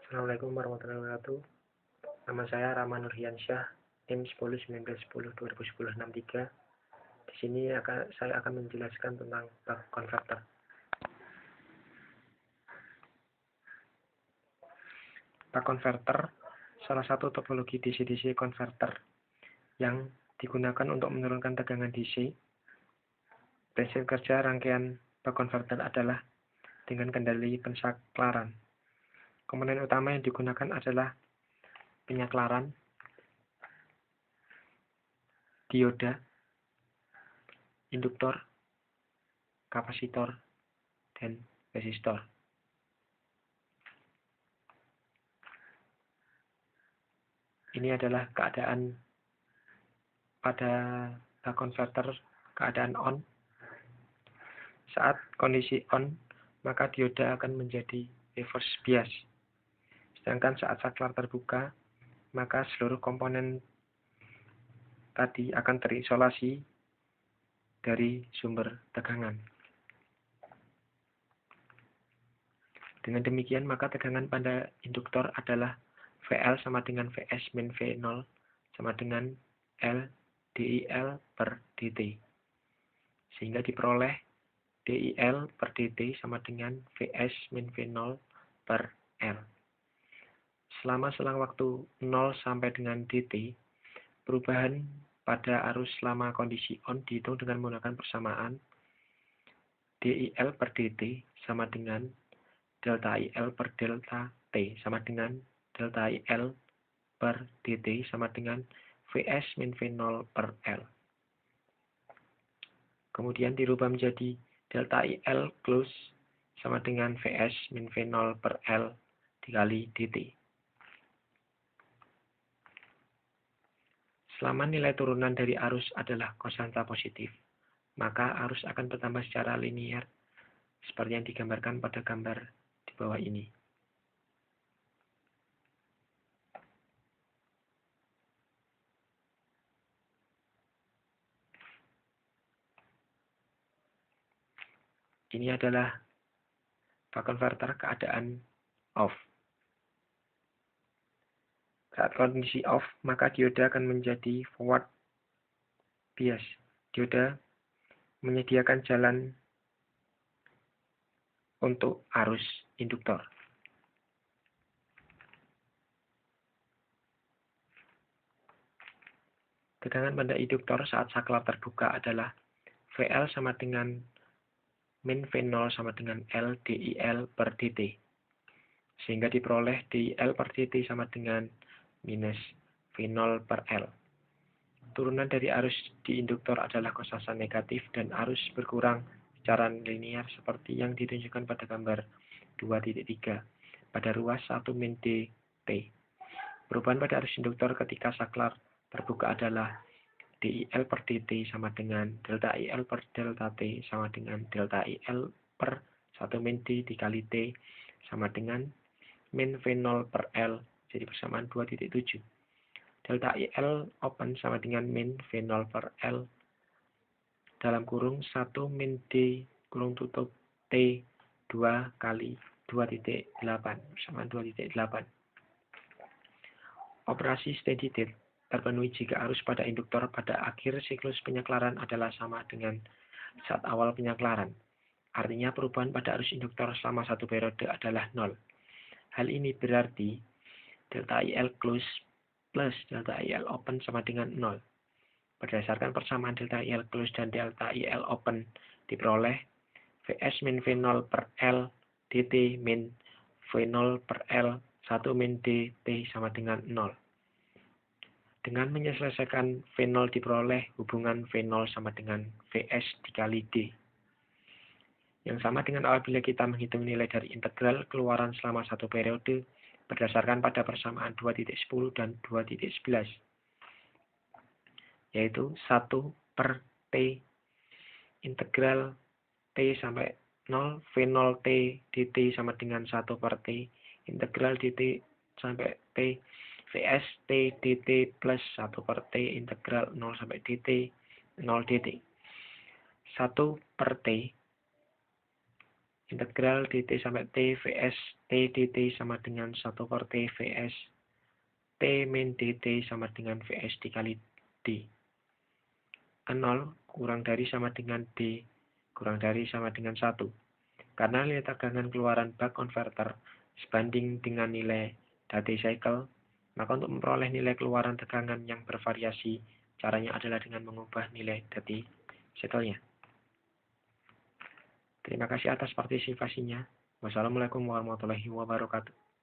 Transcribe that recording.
Assalamualaikum warahmatullahi wabarakatuh. Nama saya Rahman Nurhiansyah, NIM 101910201063. Di sini saya akan menjelaskan tentang buck converter. Buck converter salah satu topologi DC-DC converter yang digunakan untuk menurunkan tegangan DC. Prinsip kerja rangkaian buck converter adalah dengan kendali pensaklaran. Komponen utama yang digunakan adalah penyaklaran, dioda, induktor, kapasitor, dan resistor. Ini adalah keadaan pada buck converter, keadaan on. Saat kondisi on, maka dioda akan menjadi reverse bias. Sedangkan saat saklar terbuka, maka seluruh komponen tadi akan terisolasi dari sumber tegangan. Dengan demikian, maka tegangan pada induktor adalah VL sama dengan VS min V0 sama dengan L DIL per dt. Sehingga diperoleh DIL per dt sama dengan VS min V0 per L. Selama selang waktu 0 sampai dengan dt, perubahan pada arus selama kondisi on dihitung dengan menggunakan persamaan DIL per dt sama dengan delta IL per delta T sama dengan delta IL per dt sama dengan VS min V0 per L. Kemudian dirubah menjadi delta IL close sama dengan VS min V0 per L dikali dt. Selama nilai turunan dari arus adalah konstanta positif, maka arus akan bertambah secara linear seperti yang digambarkan pada gambar di bawah ini. Ini adalah buck converter keadaan off. Saat kondisi off, maka dioda akan menjadi forward bias. Dioda menyediakan jalan untuk arus induktor. Tegangan pada induktor saat saklar terbuka adalah VL sama dengan min V0 sama dengan L DIL per dt. Sehingga diperoleh DIL per dt sama dengan minus V0 per L. Turunan dari arus di induktor adalah konstanta negatif dan arus berkurang secara linear seperti yang ditunjukkan pada gambar 2.3 pada ruas 1 min dt. Perubahan pada arus induktor ketika saklar terbuka adalah DIL per dt sama dengan delta IL per delta T sama dengan delta IL per 1 min D dikali T sama dengan min V0 per L, jadi persamaan 2.7. Delta IL open sama dengan min V0 per L dalam kurung 1 min D kurung tutup T 2 kali 2.8 persamaan 2.8. Operasi steady state terpenuhi jika arus pada induktor pada akhir siklus penyaklaran adalah sama dengan saat awal penyaklaran. Artinya perubahan pada arus induktor selama satu periode adalah 0. Hal ini berarti delta IL close plus delta IL open sama dengan 0. Berdasarkan persamaan delta IL close dan delta IL open diperoleh VS min V0 per L dt min V0 per L 1 min dt sama dengan 0. Dengan menyelesaikan V0 diperoleh hubungan V0 sama dengan VS dikali D. Yang sama dengan apabila kita menghitung nilai dari integral keluaran selama satu periode berdasarkan pada persamaan 2.10 dan 2.11. Yaitu 1 per T integral T sampai 0 V0 T dt sama dengan 1 per T integral dt sampai T VS T dt plus 1 per T integral 0 sampai dt 0 dt. 1 per T Integral dt sampai T vs T dt sama dengan 1 per T vs T min dt sama dengan vs dikali D. 0 kurang dari sama dengan D kurang dari sama dengan 1. Karena nilai tegangan keluaran buck converter sebanding dengan nilai duty cycle, maka untuk memperoleh nilai keluaran tegangan yang bervariasi, caranya adalah dengan mengubah nilai duty cycle-nya. Terima kasih atas partisipasinya. Wassalamualaikum warahmatullahi wabarakatuh.